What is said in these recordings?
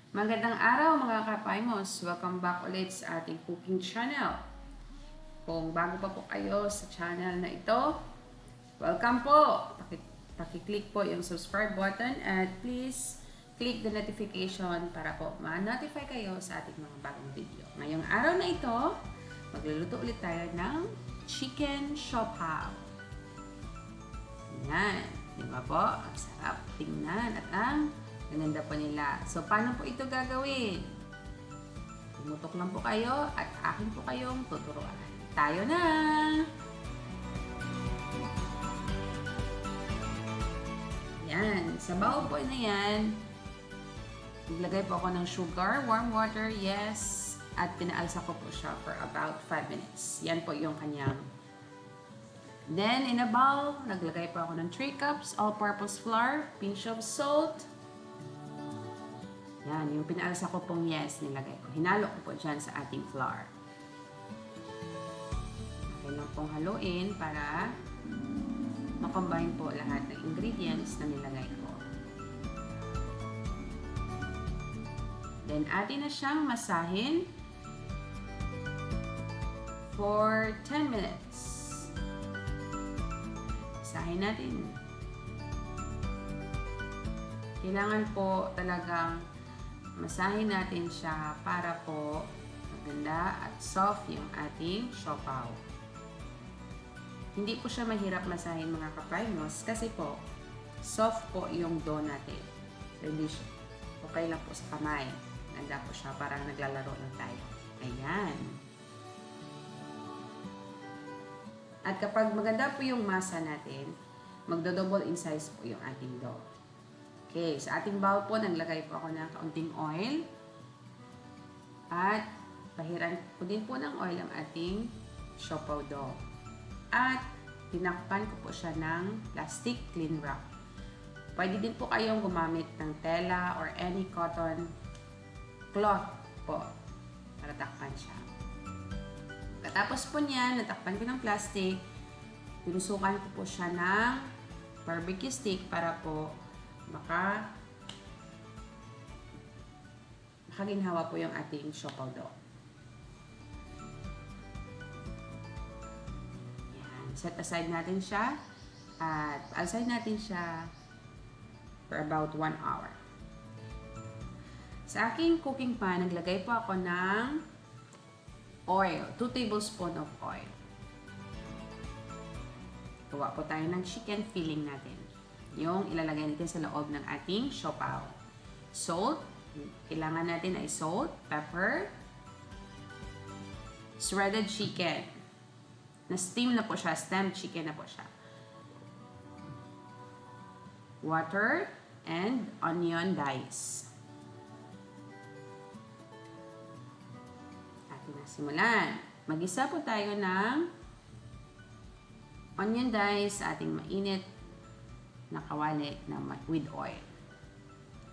Magandang araw mga kapaymos! Welcome back ulit sa ating cooking channel. Kung bago pa po kayo sa channel na ito, welcome po! Paki-click po yung subscribe button at please click the notification para po ma-notify kayo sa ating mga bagong video. Ngayong araw na ito, magluluto ulit tayo ng chicken siopao. Yan, di ba po? Ang sarap tingnan at ang ganda po nila. So, paano po ito gagawin? Tumutok lang po kayo at akin po kayong tuturuan. Tayo na! Yan. Sa bao po na yan, naglagay po ako ng sugar, warm water, yes. At pinaalsa ko po siya for about 5 minutes. Yan po yung kanyang. Then, in a bowl, naglagay po ako ng 3 cups all-purpose flour, pinch of salt. Yan, yung pinaalsa ko pong yes, nilagay ko. Hinalo ko po dyan sa ating flour. Okay lang pong haluin para makombine po lahat ng ingredients na nilagay ko. Then, atin na siyang masahin for 10 minutes. Masahin natin. Kailangan po talagang masahin natin siya para po maganda at soft yung ating siopao. Hindi po siya mahirap masahin mga kapaymos kasi po soft po yung dough natin. Hindi siya okay lang po sa kamay. Ganda po siya, parang naglalaro lang tayo. Ayan. At kapag maganda po yung masa natin, magdo-double in size po yung ating dough. Okay, sa ating bowl po, naglagay po ako ng kaunting oil. At pahiran ko din po ng oil ang ating siopao dough. At tinakpan ko po siya ng plastic cling wrap. Pwede din po kayong gumamit ng tela or any cotton cloth po para takpan siya. Katapos po niyan, natakpan ko ng plastic, pinusukan ko po siya ng barbecue stick para po makaginhawa po yung ating siopao dough. Yan. Set aside natin siya at alsay natin siya for about 1 hour. Sa aking cooking pan, naglagay po ako ng oil, 2 tablespoons of oil. Gawa po tayo ng chicken filling natin. Yung ilalagay natin sa loob ng ating siopao. Salt, kailangan natin ay salt, pepper, shredded chicken. Na-steam na po siya, steamed chicken na po siya. Water, and onion dice. Atin na simulan. Mag-isa po tayo ng onion dice sa ating mainit na kawali na with oil.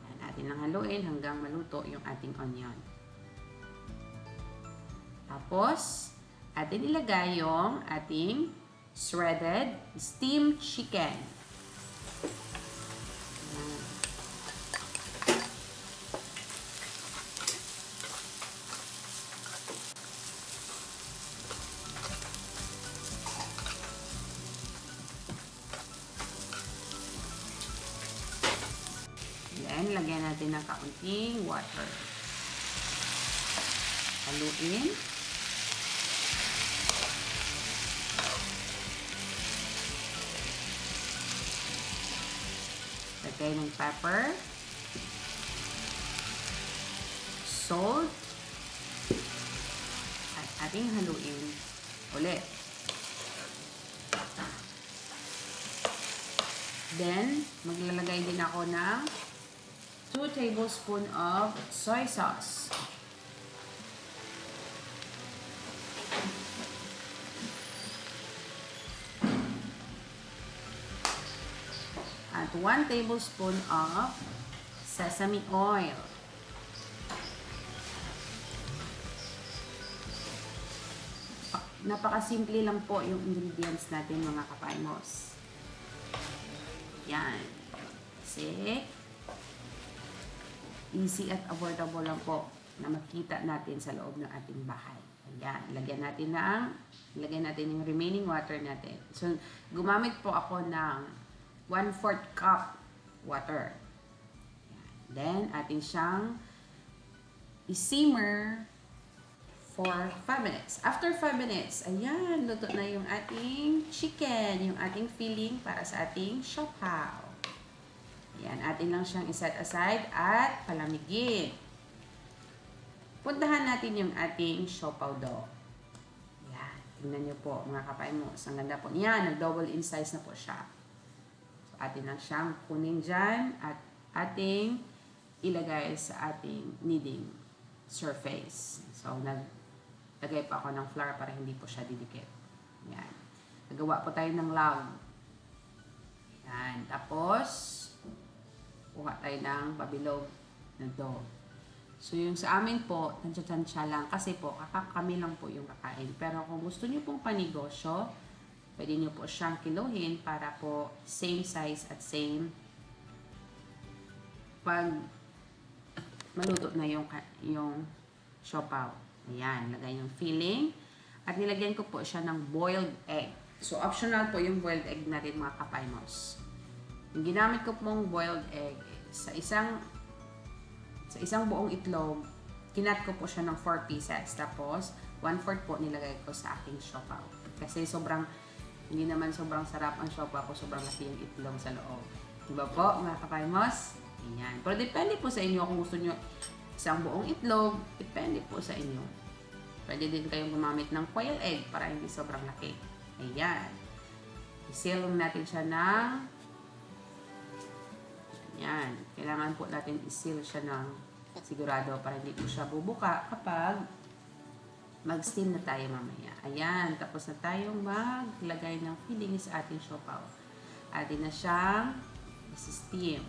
Ayan, atin lang haluin hanggang maluto yung ating onion. Tapos, atin ilagay yung ating shredded steamed chicken. Ayan. Then, lagyan natin ng kaunting water. Haluin. Lagay ng pepper. Salt. At ating haluin ulit. Then, maglalagay din ako ng 2 tablespoons of soy sauce. At 1 tablespoon of sesame oil. Napakasimple lang po yung ingredients natin mga kapaymos. Yan. Kasi easy at affordable lang po na makita natin sa loob ng ating bahay. Ayan, lagyan natin yung remaining water natin. So, gumamit po ako ng 1/4 cup water. Ayan. Then, atin siyang i-simmer for 5 minutes. After 5 minutes, ayan, luto na yung ating chicken, yung ating filling para sa ating siopao. Ayan, atin lang siyang iset aside at palamigin. Puntahan natin yung ating siopao dough. Ayan, tingnan nyo po mga kapaimos. Ang ganda po. Ayan, nag-double in size na po siya. So, atin lang siyang kunin dyan at ating ilagay sa ating kneading surface. So, naglagay pa ako ng flour para hindi po siya didikit. Ayan. Nagawa po tayo ng log. Ayan. Tapos, kuha tayo ng pabilog na dough. So, yung sa amin po, tansya-tansya lang. Kasi po, kami lang po yung kakain. Pero kung gusto nyo pong panegosyo, pwede nyo po siyang kiluhin para po same size at same pag maluto na yung siopao. Ayan, lagay yung filling. At nilagyan ko po siya ng boiled egg. So, optional po yung boiled egg natin mga kapaimos. Yung ginamit ko pong boiled egg, sa isang buong itlog, kinat ko po siya ng 4 pieces. Tapos, 1/4 po nilagay ko sa aking siopao. Kasi hindi naman sobrang sarap ang siopao ko, sobrang laki yung itlog sa loob. Diba po, mga kapaimos? Ayan. Pero depende po sa inyo kung gusto nyo isang buong itlog, depende po sa inyo. Pwede din kayong gumamit ng quail egg para hindi sobrang laki. Ayan. I-seal natin siya ng ayan. Kailangan po natin i-seal siya ng sigurado para hindi po siya bubuka kapag mag-steam na tayo mamaya. Ayan. Tapos na tayong maglagay ng filling sa ating siopao. Atin na siyang i-steam.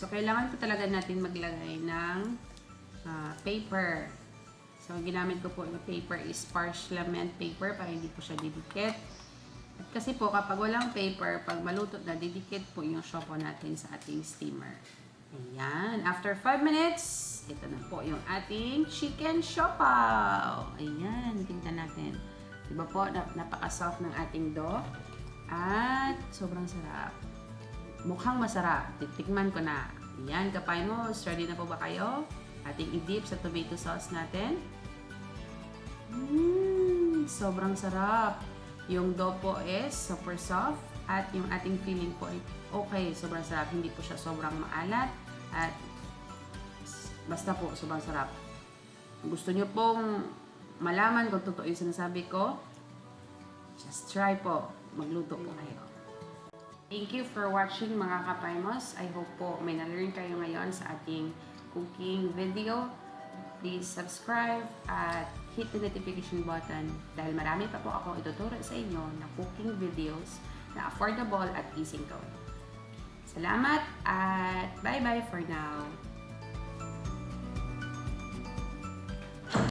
So, kailangan po talaga natin maglagay ng paper. So, ginamit ko po na paper is parchment paper para hindi po siya didikit. At kasi po, kapag walang paper, pag maluto na, didikit po yung siopao natin sa ating steamer. Ayan. After 5 minutes, ito na po yung ating chicken siopao. Ayan. Tingnan natin. Diba po, napaka-soft ng ating dough. At sobrang sarap. Mukhang masarap. Titikman ko na. Ayan, kapaimos. Ready na po ba kayo? Ating i-dip sa tomato sauce natin. Sobrang sarap. Yung dough po is super soft. At yung ating filling po ay okay. Sobrang sarap. Hindi po siya sobrang maalat. At basta po, sobrang sarap. Gusto nyo pong malaman kung totoo yung sinasabi ko, just try po. Magluto po kayo. Thank you for watching mga kapaimos. I hope po may na-learn kayo ngayon sa ating cooking video. Please subscribe at hit the notification button dahil marami pa po ako ituturo sa inyo na cooking videos na affordable at easy to. Salamat at bye-bye for now.